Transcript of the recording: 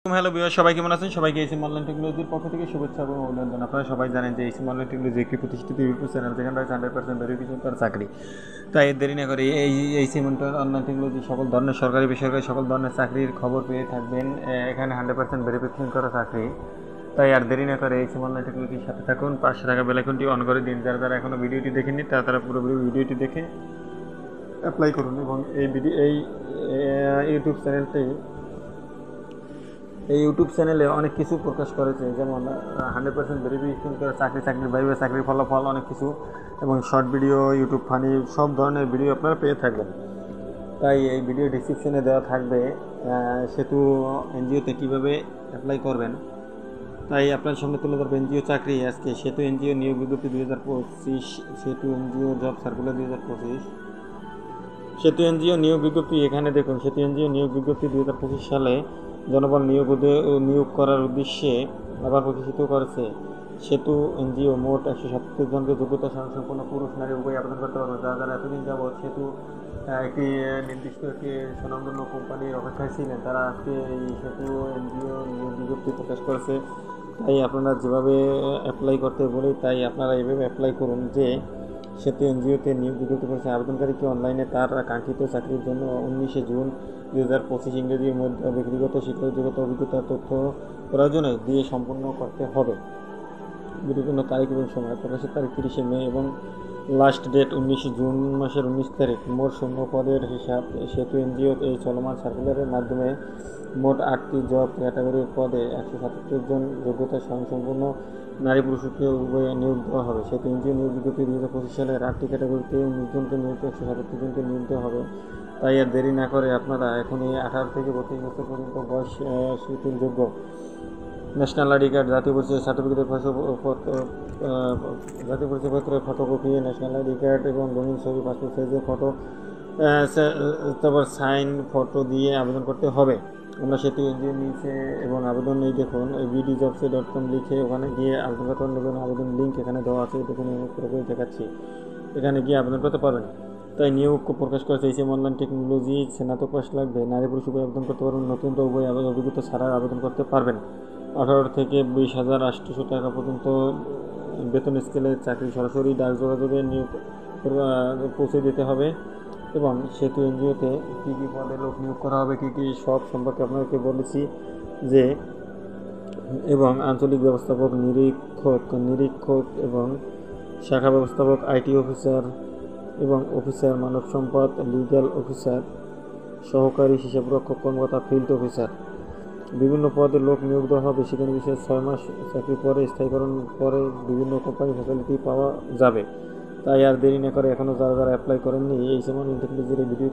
Hello viewer, সবাই কেমন আছেন? সবাইকে এইসিম অনলাইন টেকনোলজির পক্ষ থেকে শুভেচ্ছা এবং অভিনন্দন। আপনারা সবাই জানেন যে এইসিম অনলাইন টেকনোলজি একটি প্রতিষ্ঠিত ইউটিউব চ্যানেল, যেখানে রয়েছে 100% ভেরিফিকেশন করা চাকরি। তাই দেরি না করে এইসিম অনলাইন টেকনোলজি সকল ধরনের সরকারি বেসরকারি সকল ধরনের চাকরির খবর পেয়ে থাকবেন। এখানে 100% ভেরিফিকেশন করা চাকরি। তাই আর দেরি না করে এইসিম অনলাইন টেকনোলজির সাথে থাকুন, পাশে থাকা বেল আইকনটি অন করে দিন। যারা যারা এখনও ভিডিওটি দেখেননি তারা পুরোপুরি ভিডিওটি দেখে অ্যাপ্লাই করুন। এবং এই ইউটিউব চ্যানেলে অনেক কিছু প্রকাশ করেছে, যেমন 100% ভেরিফিকেশন করে চাকরির বাইরে চাকরির ফলাফল অনেক কিছু, এবং শর্ট ভিডিও, ইউটিউব ফানি সব ধরনের ভিডিও আপনারা পেয়ে থাকবেন। তাই এই ভিডিও ডিসক্রিপশনে দেওয়া থাকবে সেতু এনজিওতে কীভাবে অ্যাপ্লাই করবেন। তাই আপনার সামনে তুলে ধরবে এনজিও চাকরি আজকে। সেতু এনজিও নিয়োগ বিজ্ঞপ্তি 2025, সেতু এনজিও জব সার্কুলার 2025, সেতু এনজিও নিয়োগ বিজ্ঞপ্তি। এখানে দেখুন, সেতু এনজিও নিয়োগ বিজ্ঞপ্তি 2025 সালে জনবল নিয়োগ করার উদ্দেশ্যে আবার প্রকাশিত করেছে। সেতু এনজিও মোট 177 জনকে যোগ্যতা সম্পন্ন পুরুষ নারী উভয় আবেদন করতে পারবে। যারা এতদিন যাবৎ সেতু একটি নির্দিষ্ট একটি স্বনামধন্য কোম্পানির অপেক্ষায় ছিলেন, তারা আজকে এই সেতু এনজিও নিয়োগ বিজ্ঞপ্তি প্রকাশ করেছে। তাই আপনারা যেভাবে অ্যাপ্লাই করতে বলি, তাই আপনারা এইভাবে অ্যাপ্লাই করুন যে সেতু এনজিওতে নিয়োগ বিজ্ঞপ্তি করেছে। আবেদনকারীকে অনলাইনে তার কাঙ্ক্ষিত চাকরির জন্য 19 জুন 2025 ইংরেজির মধ্যে ব্যক্তিগত শিক্ষাযোগ্যতা অভিজ্ঞতার তথ্য প্রয়োজনে দিয়ে সম্পন্ন করতে হবে। বিভিন্ন তারিখ এবং সময়: প্রকাশের তারিখ 30 মে এবং লাস্ট ডেট 19 জুন মাসের 19 তারিখ। মোট শূন্য পদের হিসাব: সেতু এনজিও এই চলমান সার্কুলারের মাধ্যমে মোট 8টি জব ক্যাটাগরির পদে 177 জন যোগ্যতা সম্পন্ন নারী পুরুষকে উভয়ে নিয়োগ দেওয়া হবে। সেতু এনজিও নিয়োগ বিজ্ঞপ্তি 2025 সালের 8টি ক্যাটাগরিতে 19 জনকে নিয়োগ 177 জনকে নিয়োগ দেওয়া হবে। তাই আর দেরি না করে আপনারা এখনই 18 থেকে 32 বছর পর্যন্ত বয়স যোগ্য ন্যাশনাল আইডি কার্ড, জাতীয় পরিচয় সার্টিফিকেটের জাতীয় পরিচয়পত্রের ফটোকপি, ন্যাশনাল আইডি কার্ড এবং রঙিন ছবি, পাসপোর্ট সাইজের ফটো, তারপর সাইন ফটো দিয়ে আবেদন করতে হবে। আমরা সেতু এনজিও নিচে এবং আবেদন এই দেখুন bdjobs.com লিখে ওখানে গিয়ে আবেদন করতে পারবেন। আবেদন লিঙ্ক এখানে দেওয়া আছে, দেখুন আমি পুরোপুরি দেখাচ্ছি। এখানে গিয়ে আবেদন করতে পারবেন। তাই নিয়োগ প্রকাশ করেছে এইসিম অনলাইন টেকনোলজি। স্নাতক পাস লাগবে, নারী পুরুষ উভয় আবেদন করতে পারবেন। নতুনরা উভয় অভিজ্ঞতা ছাড়া আবেদন করতে পারবেন। 18 থেকে 20,800 টাকা পর্যন্ত বেতন স্কেলে চাকরি। সরাসরি ডাক যোগাযোগে নিয়োগ পৌঁছে দিতে হবে। এবং সেতু এনজিওতে কী কী পদে লোক নিয়োগ করা হবে, কী কী সব সম্পর্কে আপনাদেরকে বলেছি যে। এবং আঞ্চলিক ব্যবস্থাপক, নিরীক্ষক এবং শাখা ব্যবস্থাপক, আইটি অফিসার এবং অফিসার মানব সম্পদ, লিগ্যাল অফিসার, সহকারী হিসাবরক্ষক কর্মকর্তা, ফিল্ড অফিসার, বিভিন্ন পদে লোক নিয়োগ দেওয়া হবে। সেখানে বিশেষ 6 মাস চাকরি পরে স্থায়ীকরণ পরে বিভিন্ন কোম্পানি ফ্যাসিলিটি পাওয়া যাবে। তাই আর দেরি না করে এখনও যারা যারা অ্যাপ্লাই করেননি এই সময় টেকনোলজির ভিডিও